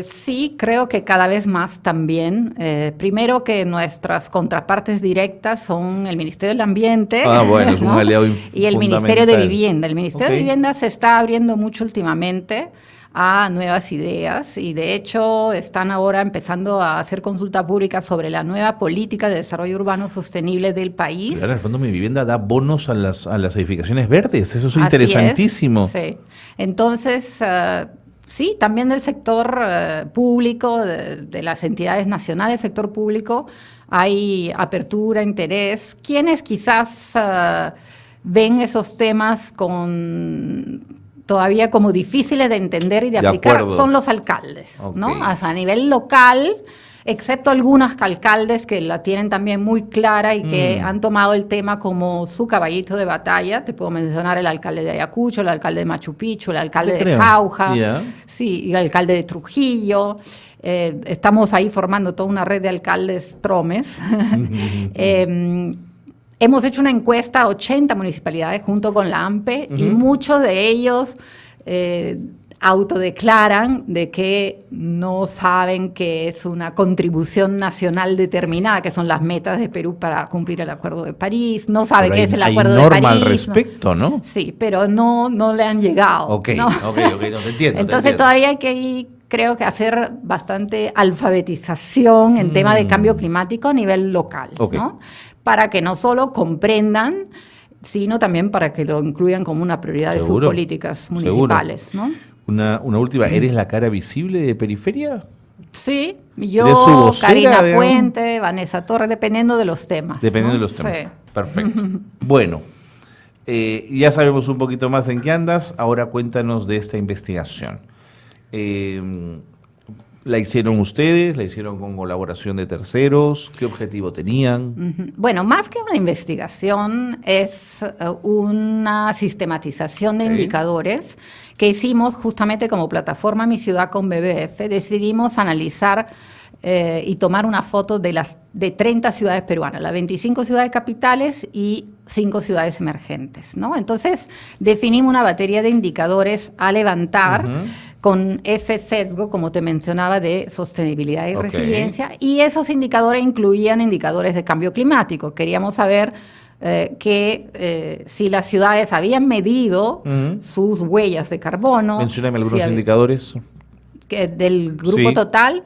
Sí, creo que cada vez más también. Primero que nuestras contrapartes directas son el Ministerio del Ambiente, bueno, es un aliado y el Ministerio de Vivienda. El Ministerio de Vivienda se está abriendo mucho últimamente a nuevas ideas y de hecho están ahora empezando a hacer consulta pública sobre la nueva política de desarrollo urbano sostenible del país. Pero ahora el Fondo Mi Vivienda da bonos a las edificaciones verdes, eso es interesantísimo. Sí, entonces sí, también del sector público, de las entidades nacionales, sector público, hay apertura, interés. Quienes quizás ven esos temas todavía como difíciles de entender y de aplicar acuerdo. son los alcaldes, Okay. ¿no? O sea, a nivel local, excepto algunos alcaldes que la tienen también muy clara y que han tomado el tema como su caballito de batalla. Te puedo mencionar el alcalde de Ayacucho, el alcalde de Machu Picchu, el alcalde de Jauja, sí, y el alcalde de Trujillo. Estamos ahí formando toda una red de alcaldes tromes. Hemos hecho una encuesta a 80 municipalidades junto con la AMPE y muchos de ellos autodeclaran de que no saben que es una contribución nacional determinada, que son las metas de Perú para cumplir el Acuerdo de París, no saben qué es el Acuerdo de París. Hay norma al respecto, ¿no? Sí, pero no le han llegado. Ok, ¿no? no te entiendo. Entonces todavía hay que ir, creo que hacer bastante alfabetización en tema de cambio climático a nivel local, ¿no? Para que no solo comprendan, sino también para que lo incluyan como una prioridad de sus políticas municipales, ¿no? Una última, ¿eres la cara visible de Periferia? Sí, yo, Karina Puente, Vanessa Torres, dependiendo de los temas. Dependiendo de los temas, sí. Perfecto. Bueno, ya sabemos un poquito más en qué andas, ahora cuéntanos de esta investigación. ¿La hicieron ustedes? ¿La hicieron con colaboración de terceros? ¿Qué objetivo tenían? Bueno, más que una investigación, es una sistematización de indicadores que hicimos justamente como plataforma Mi Ciudad con BBF. Decidimos analizar y tomar una foto de 30 ciudades peruanas, las 25 ciudades capitales y 5 ciudades emergentes, ¿no? Entonces, definimos una batería de indicadores a levantar con ese sesgo, como te mencionaba, de sostenibilidad y resiliencia, y esos indicadores incluían indicadores de cambio climático. Queríamos saber si las ciudades habían medido sus huellas de carbono. Mencióname algunos indicadores. Del grupo total.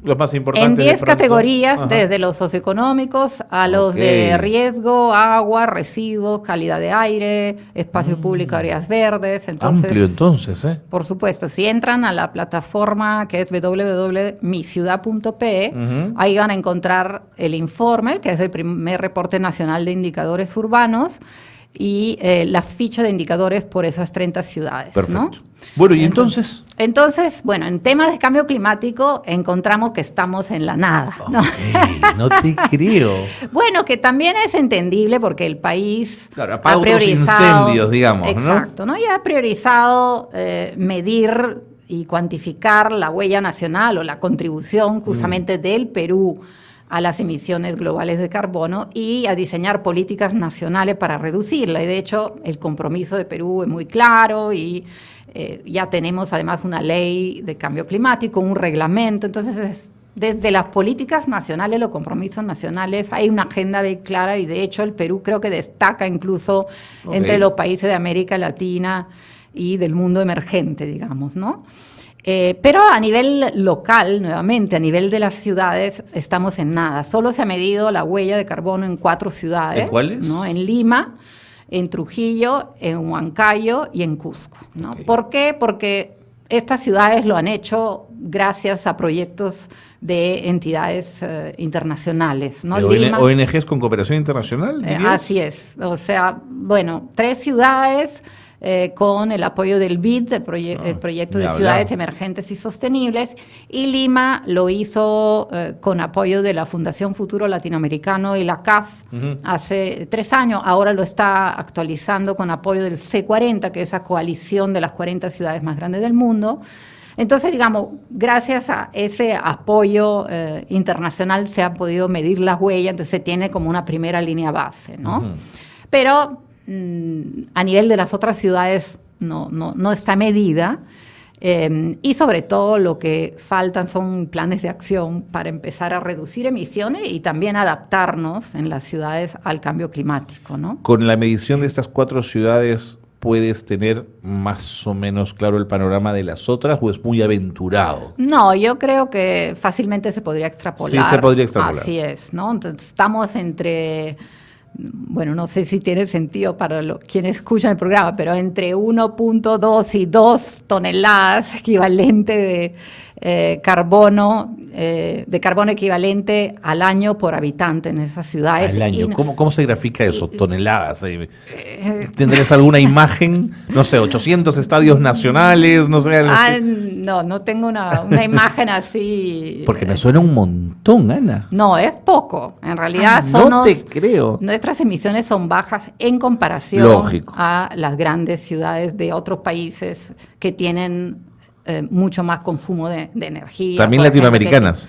Los más importantes. En 10 categorías, desde los socioeconómicos a los de riesgo, agua, residuos, calidad de aire, espacio público, áreas verdes. Entonces, amplio entonces, ¿eh? Por supuesto, si entran a la plataforma que es www.miciudad.pe, ahí van a encontrar el informe, que es el primer reporte nacional de indicadores urbanos, y la ficha de indicadores por esas 30 ciudades. Perfecto. ¿No? Bueno, ¿y entonces? Entonces, bueno, en temas de cambio climático encontramos que estamos en la nada, ¿no? No te creo. Bueno, que también es entendible porque el país ha priorizado incendios, digamos, exacto, ¿no? Y ha priorizado medir y cuantificar la huella nacional o la contribución justamente del Perú a las emisiones globales de carbono y a diseñar políticas nacionales para reducirla. Y de hecho, el compromiso de Perú es muy claro y ya tenemos además una ley de cambio climático, un reglamento. Entonces, desde las políticas nacionales, los compromisos nacionales, hay una agenda bien clara y de hecho el Perú creo que destaca incluso entre los países de América Latina y del mundo emergente, digamos, ¿no? Pero a nivel local, nuevamente, a nivel de las ciudades, estamos en nada. Solo se ha medido la huella de carbono en 4 ciudades. ¿En cuáles? ¿No? En Lima, en Trujillo, en Huancayo y en Cusco, ¿no? ¿Por qué? Porque estas ciudades lo han hecho gracias a proyectos de entidades internacionales, ¿no? ¿ONGs con cooperación internacional? Así es. O sea, bueno, 3 ciudades con el apoyo del BID, el proyecto de ciudades emergentes y sostenibles, y Lima lo hizo con apoyo de la Fundación Futuro Latinoamericano y la CAF hace 3 años. Ahora lo está actualizando con apoyo del C40, que es esa coalición de las 40 ciudades más grandes del mundo. Entonces, digamos, gracias a ese apoyo internacional se ha podido medir las huellas, entonces se tiene como una primera línea base, ¿no? Pero a nivel de las otras ciudades no está medida, y sobre todo lo que faltan son planes de acción para empezar a reducir emisiones y también adaptarnos en las ciudades al cambio climático, ¿no? Con la medición de estas 4 ciudades, puedes tener más o menos claro el panorama de las otras, o es muy aventurado? No, yo creo que fácilmente se podría extrapolar. Sí, se podría extrapolar. Así es, ¿no? Entonces, estamos entre, bueno, no sé si tiene sentido para quienes escuchan el programa, pero entre 1.2 y 2 toneladas equivalente de carbono equivalente al año por habitante en esas ciudades. Al año. ¿Cómo se grafica eso? Toneladas. ¿Tendrías alguna imagen? No sé, 800 estadios nacionales, no sé. No tengo una imagen así. Porque me suena un montón, Ana. No, es poco. En realidad no te creo. Nuestras emisiones son bajas en comparación Lógico. a las grandes ciudades de otros países que tienen mucho más consumo de energía. También latinoamericanas.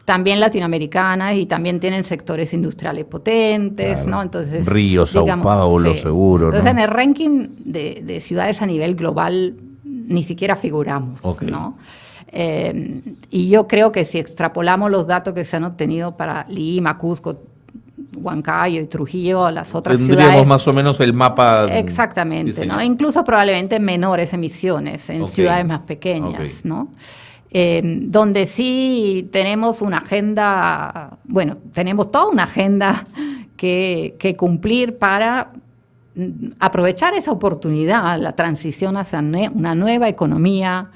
También latinoamericanas, y también tienen sectores industriales potentes, claro. ¿no? Entonces, Río, Sao Paulo, sí. seguro. Entonces, ¿no? en el ranking de ciudades a nivel global ni siquiera figuramos, okay. ¿no? Y yo creo que si extrapolamos los datos que se han obtenido para Lima, Cusco, Huancayo y Trujillo, las otras tendríamos ciudades, más o menos el mapa. Exactamente, ¿no? Incluso probablemente menores emisiones en ciudades más pequeñas, ¿no? Donde sí tenemos una agenda, bueno, tenemos toda una agenda que cumplir para aprovechar esa oportunidad, la transición hacia una nueva economía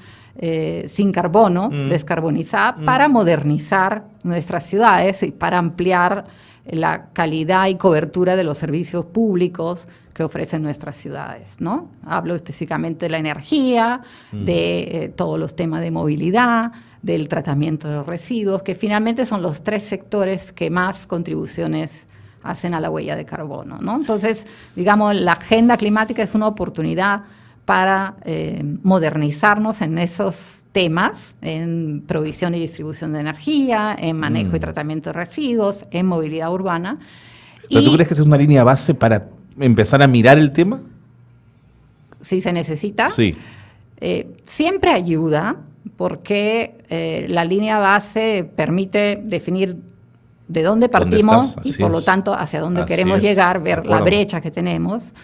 sin carbono, descarbonizada, para modernizar nuestras ciudades y para ampliar la calidad y cobertura de los servicios públicos que ofrecen nuestras ciudades, ¿no? Hablo específicamente de la energía, de todos los temas de movilidad, del tratamiento de los residuos, que finalmente son los 3 sectores que más contribuciones hacen a la huella de carbono, ¿no? Entonces, digamos, la agenda climática es una oportunidad para modernizarnos en esos temas, en provisión y distribución de energía, en manejo y tratamiento de residuos, en movilidad urbana. ¿Pero tú crees que esa es una línea base para empezar a mirar el tema? Si se necesita. Sí. Siempre ayuda, porque la línea base permite definir de dónde partimos y por lo tanto hacia dónde queremos llegar, ver la brecha que tenemos.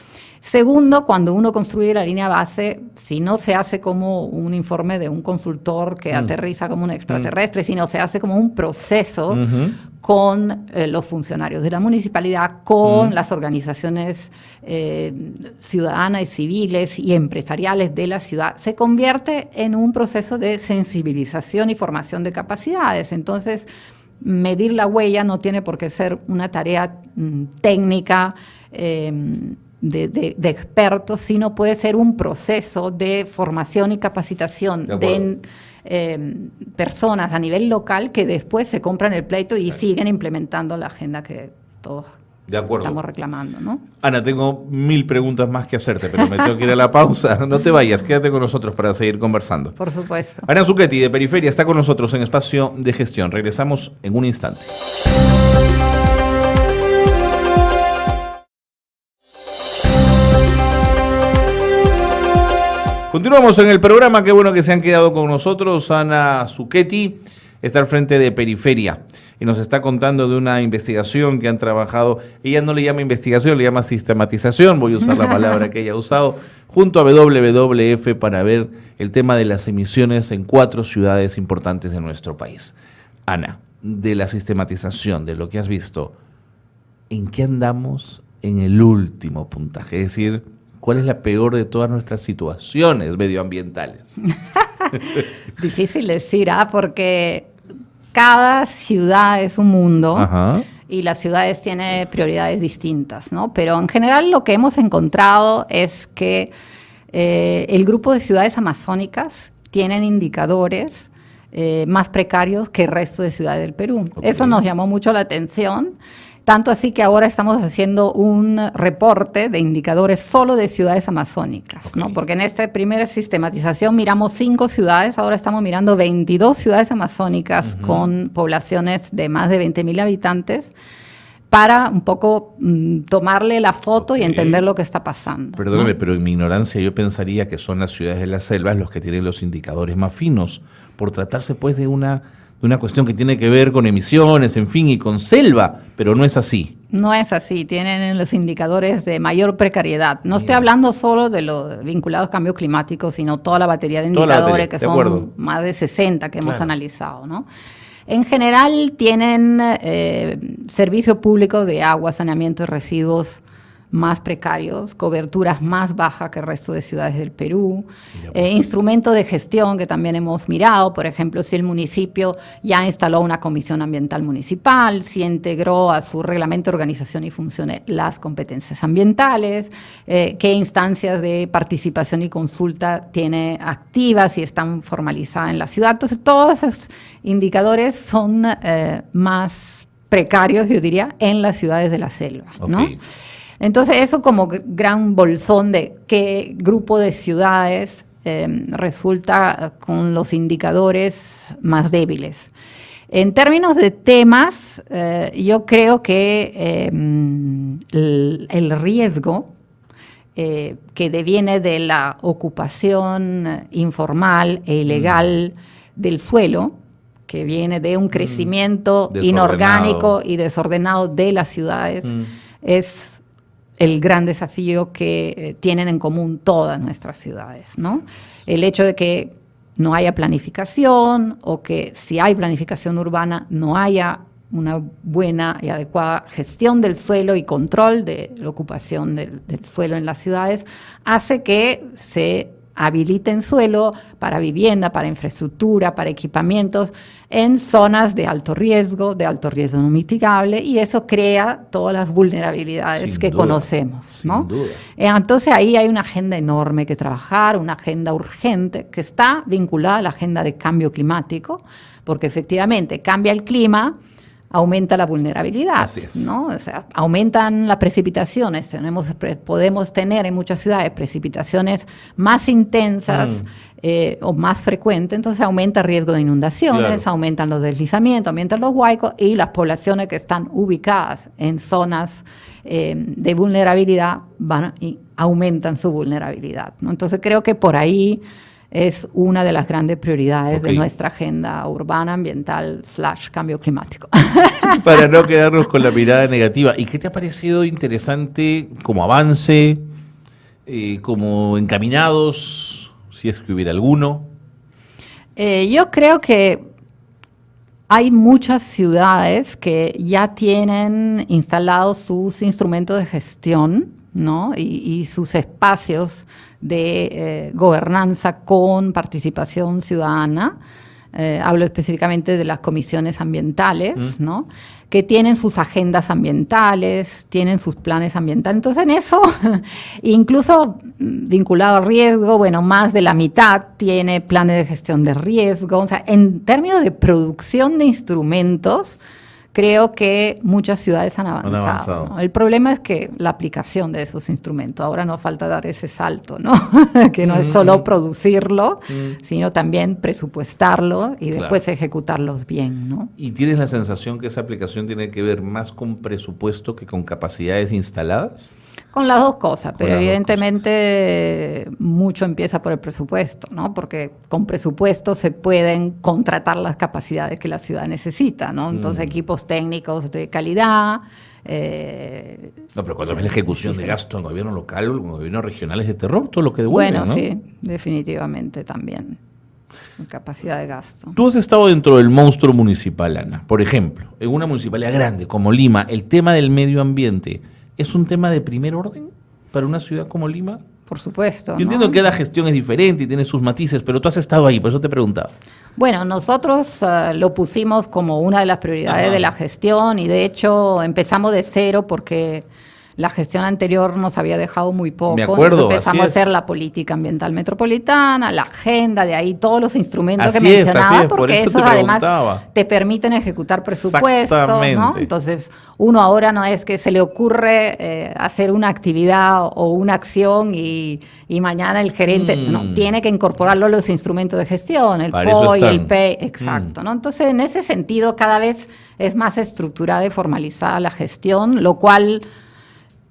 Segundo, cuando uno construye la línea base, si no se hace como un informe de un consultor que aterriza como un extraterrestre, sino se hace como un proceso con los funcionarios de la municipalidad, con las organizaciones ciudadanas y civiles y empresariales de la ciudad, se convierte en un proceso de sensibilización y formación de capacidades. Entonces, medir la huella no tiene por qué ser una tarea técnica, de expertos, sino puede ser un proceso de formación y capacitación de personas a nivel local que después se compran el pleito y siguen implementando la agenda que todos estamos reclamando, ¿no? Ana, tengo 1000 preguntas más que hacerte, pero me tengo que ir a la pausa. No te vayas, quédate con nosotros para seguir conversando. Por supuesto. Ana Zucchetti, de Periferia, está con nosotros en Espacio de Gestión. Regresamos en un instante. Continuamos en el programa, qué bueno que se han quedado con nosotros. Ana Zucchetti está al frente de Periferia y nos está contando de una investigación que han trabajado. Ella no le llama investigación, le llama sistematización, voy a usar la palabra que ella ha usado, junto a WWF para ver el tema de las emisiones en 4 ciudades importantes de nuestro país. Ana, de la sistematización, de lo que has visto, ¿en qué andamos en el último puntaje? Es decir, ¿cuál es la peor de todas nuestras situaciones medioambientales? Difícil decir, porque cada ciudad es un mundo. Ajá. Y las ciudades tienen prioridades distintas, ¿no? Pero en general lo que hemos encontrado es que el grupo de ciudades amazónicas tienen indicadores más precarios que el resto de ciudades del Perú. Okay. Eso nos llamó mucho la atención. Tanto así que ahora estamos haciendo un reporte de indicadores solo de ciudades amazónicas, okay, ¿no? Porque en esta primera sistematización miramos 5 ciudades, ahora estamos mirando 22 ciudades amazónicas con poblaciones de más de 20.000 habitantes para un poco tomarle la foto y entender lo que está pasando. Perdóname, ¿no? Pero en mi ignorancia yo pensaría que son las ciudades de las selvas los que tienen los indicadores más finos, por tratarse pues de una cuestión que tiene que ver con emisiones, en fin, y con selva, pero no es así. No es así, tienen los indicadores de mayor precariedad. No estoy hablando solo de los vinculados al cambio climático, sino toda la batería de indicadores, que son más de 60 que hemos analizado, ¿no? En general tienen servicio público de agua, saneamiento de residuos más precarios, coberturas más bajas que el resto de ciudades del Perú, instrumentos de gestión que también hemos mirado, por ejemplo, si el municipio ya instaló una comisión ambiental municipal, si integró a su reglamento de organización y funciones las competencias ambientales, qué instancias de participación y consulta tiene activas y están formalizadas en la ciudad. Entonces, todos esos indicadores son más precarios, yo diría, en las ciudades de la selva, ¿no? Entonces, eso como gran bolsón de qué grupo de ciudades resulta con los indicadores más débiles. En términos de temas, yo creo que el riesgo que deviene de la ocupación informal e ilegal del suelo, que viene de un crecimiento inorgánico y desordenado de las ciudades, es el gran desafío que tienen en común todas nuestras ciudades, ¿no? El hecho de que no haya planificación o que si hay planificación urbana no haya una buena y adecuada gestión del suelo y control de la ocupación del suelo en las ciudades, hace que se habiliten suelo para vivienda, para infraestructura, para equipamientos en zonas de alto riesgo no mitigable, y eso crea todas las vulnerabilidades que conocemos, ¿no? Entonces ahí hay una agenda enorme que trabajar, una agenda urgente que está vinculada a la agenda de cambio climático, porque efectivamente cambia el clima, aumenta la vulnerabilidad, ¿no? O sea, aumentan las precipitaciones. Podemos tener en muchas ciudades precipitaciones más intensas o más frecuentes, entonces aumenta el riesgo de inundaciones, aumentan los deslizamientos, aumentan los huaicos, y las poblaciones que están ubicadas en zonas de vulnerabilidad aumentan su vulnerabilidad, ¿no? Entonces creo que por ahí es una de las grandes prioridades de nuestra agenda urbana, ambiental / cambio climático. Para no quedarnos con la mirada negativa. ¿Y qué te ha parecido interesante como avance, como encaminados, si es que hubiera alguno? Yo creo que hay muchas ciudades que ya tienen instalados sus instrumentos de gestión, ¿no? y sus espacios de gobernanza con participación ciudadana. Hablo específicamente de las comisiones ambientales, ¿no? Que tienen sus agendas ambientales, tienen sus planes ambientales. Entonces, en eso, incluso vinculado al riesgo, bueno, más de la mitad tiene planes de gestión de riesgo. O sea, en términos de producción de instrumentos, creo que muchas ciudades han avanzado. ¿No? El problema es que la aplicación de esos instrumentos, ahora nos falta dar ese salto, ¿no? Que no es solo producirlo, sino también presupuestarlo y después ejecutarlos bien, ¿no? ¿Y tienes la sensación que esa aplicación tiene que ver más con presupuesto que con capacidades instaladas? Con las dos cosas, pero evidentemente mucho empieza por el presupuesto, ¿no? Porque con presupuesto se pueden contratar las capacidades que la ciudad necesita, ¿no? Entonces equipos técnicos de calidad. No, pero cuando ves la ejecución de gasto en gobierno local, en gobiernos regionales de terror, todo lo que devuelven, bueno, ¿no? Sí, definitivamente también. Capacidad de gasto. Tú has estado dentro del monstruo municipal, Ana. Por ejemplo, en una municipalidad grande como Lima, el tema del medio ambiente ¿es un tema de primer orden para una ciudad como Lima? Por supuesto. Yo entiendo que la gestión es diferente y tiene sus matices, pero tú has estado ahí, por eso te preguntaba. Bueno, nosotros lo pusimos como una de las prioridades de la gestión, y de hecho empezamos de cero porque la gestión anterior nos había dejado muy poco. Me acuerdo, entonces empezamos a hacer la política ambiental metropolitana, la agenda, de ahí todos los instrumentos que mencionaba, porque esos además te permiten ejecutar presupuestos, ¿no? Entonces, uno ahora no es que se le ocurre hacer una actividad o una acción y mañana el gerente no tiene que incorporarlo a los instrumentos de gestión, el POI, el PEI, exacto, ¿no? Entonces, en ese sentido, cada vez es más estructurada y formalizada la gestión, lo cual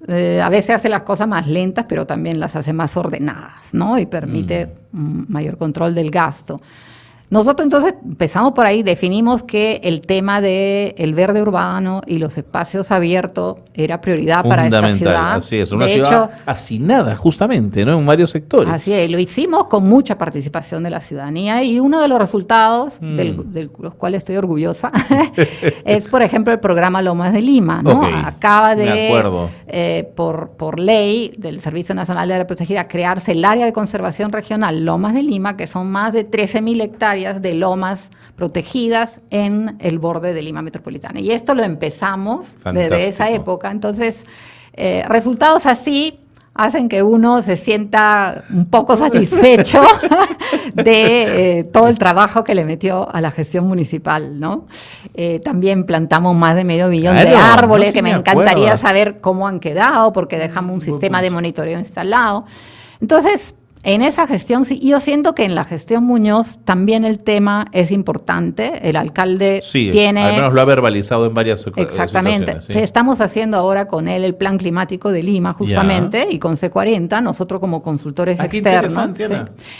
a veces hace las cosas más lentas, pero también las hace más ordenadas, ¿no? Y permite un mayor control del gasto. Nosotros entonces empezamos por ahí, definimos que el tema del verde urbano y los espacios abiertos era prioridad para esta ciudad. Así es, una ciudad hacinada justamente, ¿no? En varios sectores. Así es, lo hicimos con mucha participación de la ciudadanía y uno de los resultados, de los cuales estoy orgullosa, es, por ejemplo, el programa Lomas de Lima, ¿no? Okay. Acaba de, por ley del Servicio Nacional de Área Protegida, crearse el área de conservación regional Lomas de Lima, que son más de 13.000 hectáreas de lomas protegidas en el borde de Lima Metropolitana. Y esto lo empezamos desde esa época. Entonces, resultados así hacen que uno se sienta un poco satisfecho de todo el trabajo que le metió a la gestión municipal, ¿no? También plantamos más de 500 millones de árboles, no, que me encantaría saber cómo han quedado, porque dejamos un sistema de monitoreo instalado. Entonces, en esa gestión, sí, yo siento que en la gestión Muñoz también el tema es importante. El alcalde tiene... al menos lo ha verbalizado en varias ocasiones. Exactamente. Sí. Estamos haciendo ahora con él el plan climático de Lima, justamente, y con C40, nosotros como consultores externos. Sí.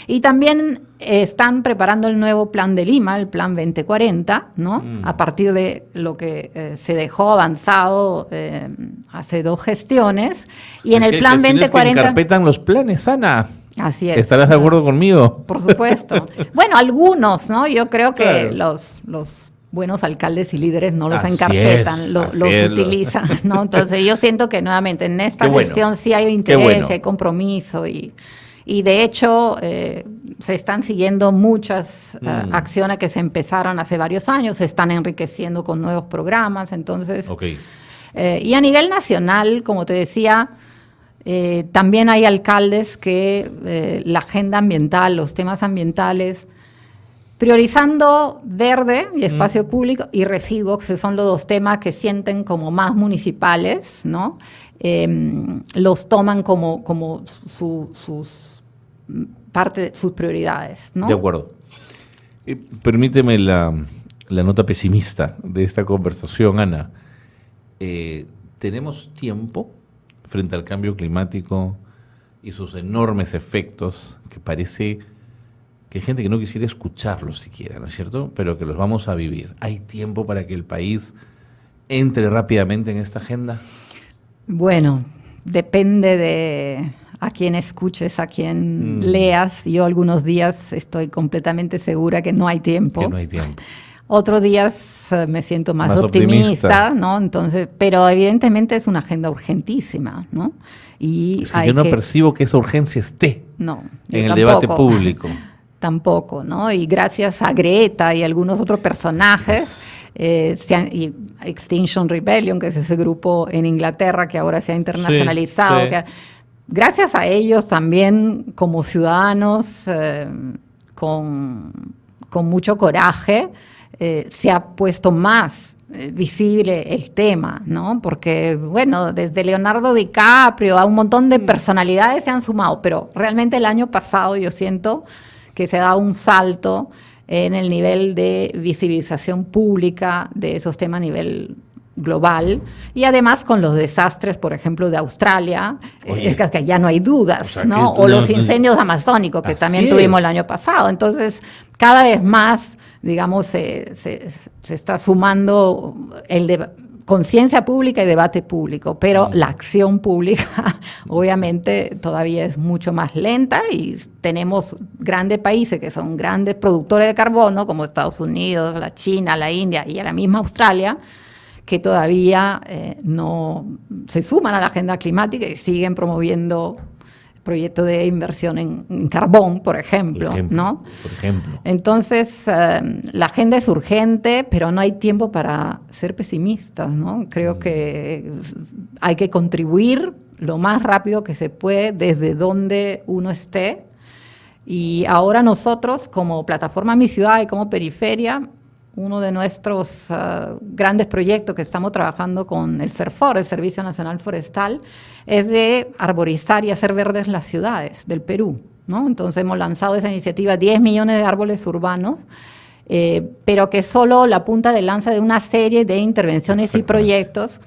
Y también están preparando el nuevo plan de Lima, el plan 2040, ¿no? A partir de lo que se dejó avanzado hace 2 gestiones. Y en el plan 2040... Que encarpetan los planes, Ana. Así es. ¿Estarás de acuerdo conmigo? Por supuesto. Bueno, algunos, ¿no? Yo creo que los buenos alcaldes y líderes no los encarpetan, los utilizan, ¿no? Entonces yo siento que nuevamente en esta gestión sí hay interés, hay compromiso y de hecho se están siguiendo muchas acciones que se empezaron hace varios años, se están enriqueciendo con nuevos programas, entonces... y a nivel nacional, como te decía... también hay alcaldes que la agenda ambiental, los temas ambientales, priorizando verde y espacio público y residuos, que son los 2 temas que sienten como más municipales, ¿no? Los toman como sus prioridades, ¿no? De acuerdo. Permíteme la nota pesimista de esta conversación, Ana. ¿Tenemos tiempo frente al cambio climático y sus enormes efectos, que parece que hay gente que no quisiera escucharlos siquiera, ¿no es cierto? Pero que los vamos a vivir. ¿Hay tiempo para que el país entre rápidamente en esta agenda? Bueno, depende de a quién escuches, a quién leas. Yo algunos días estoy completamente segura que no hay tiempo. Que no hay tiempo. Otros días me siento más optimista, ¿no? Entonces, pero evidentemente es una agenda urgentísima, ¿no? Y es que yo no percibo que esa urgencia esté en el debate público. Tampoco, ¿no? Y gracias a Greta y algunos otros personajes, y Extinction Rebellion, que es ese grupo en Inglaterra que ahora se ha internacionalizado, gracias a ellos también como ciudadanos con mucho coraje, se ha puesto más visible el tema, ¿no? Porque, bueno, desde Leonardo DiCaprio a un montón de personalidades se han sumado, pero realmente el año pasado yo siento que se ha dado un salto en el nivel de visibilización pública de esos temas a nivel global, y además con los desastres, por ejemplo, de Australia, es que ya no hay dudas, o sea, ¿no? O los incendios amazónicos que también tuvimos el año pasado. Entonces, cada vez más, digamos, se está sumando conciencia pública y debate público, pero la acción pública obviamente todavía es mucho más lenta y tenemos grandes países que son grandes productores de carbono, como Estados Unidos, la China, la India y la misma Australia, que todavía no se suman a la agenda climática y siguen promoviendo proyectos de inversión en carbón, por ejemplo, ¿no? Por ejemplo. Entonces, la agenda es urgente, pero no hay tiempo para ser pesimistas, ¿no? Creo que hay que contribuir lo más rápido que se puede desde donde uno esté. Y ahora nosotros, como Plataforma Mi Ciudad y como Periferia, uno de nuestros grandes proyectos que estamos trabajando con el CERFOR, el Servicio Nacional Forestal, es de arborizar y hacer verdes las ciudades del Perú, ¿no? Entonces hemos lanzado esa iniciativa, 10 millones de árboles urbanos, pero que es solo la punta de lanza de una serie de intervenciones y proyectos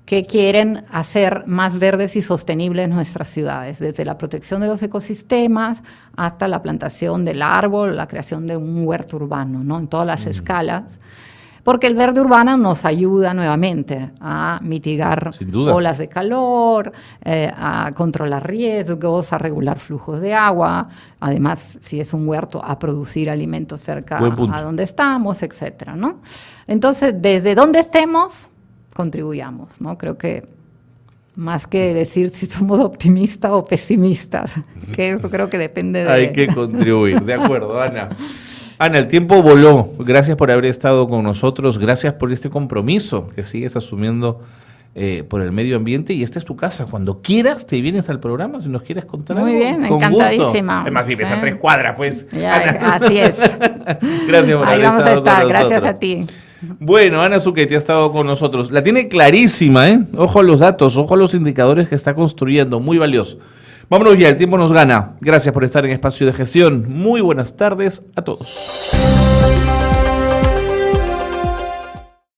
que quieren hacer más verdes y sostenibles nuestras ciudades, desde la protección de los ecosistemas hasta la plantación del árbol, la creación de un huerto urbano, ¿no? En todas las escalas. Porque el verde urbano nos ayuda nuevamente a mitigar olas de calor, a controlar riesgos, a regular flujos de agua, además, si es un huerto, a producir alimentos cerca a donde estamos, etcétera, ¿no? Entonces, desde donde estemos, contribuyamos, ¿no? Creo que más que decir si somos optimistas o pesimistas, que eso creo que depende de... Hay que contribuir, de acuerdo, Ana. Ana, el tiempo voló. Gracias por haber estado con nosotros. Gracias por este compromiso que sigues asumiendo por el medio ambiente. Y esta es tu casa. Cuando quieras, te vienes al programa si nos quieres contar algo. Muy bien, con encantadísima. Gusto. Además, vives a 3 cuadras, pues. Ya, Ana. así es. Gracias por Ahí haber vamos a estado estar. con Gracias nosotros. a ti. Bueno, Ana Zucchetti ha estado con nosotros. La tiene clarísima, ¿eh? Ojo a los datos, ojo a los indicadores que está construyendo. Muy valioso. Vámonos ya, el tiempo nos gana. Gracias por estar en Espacio de Gestión. Muy buenas tardes a todos.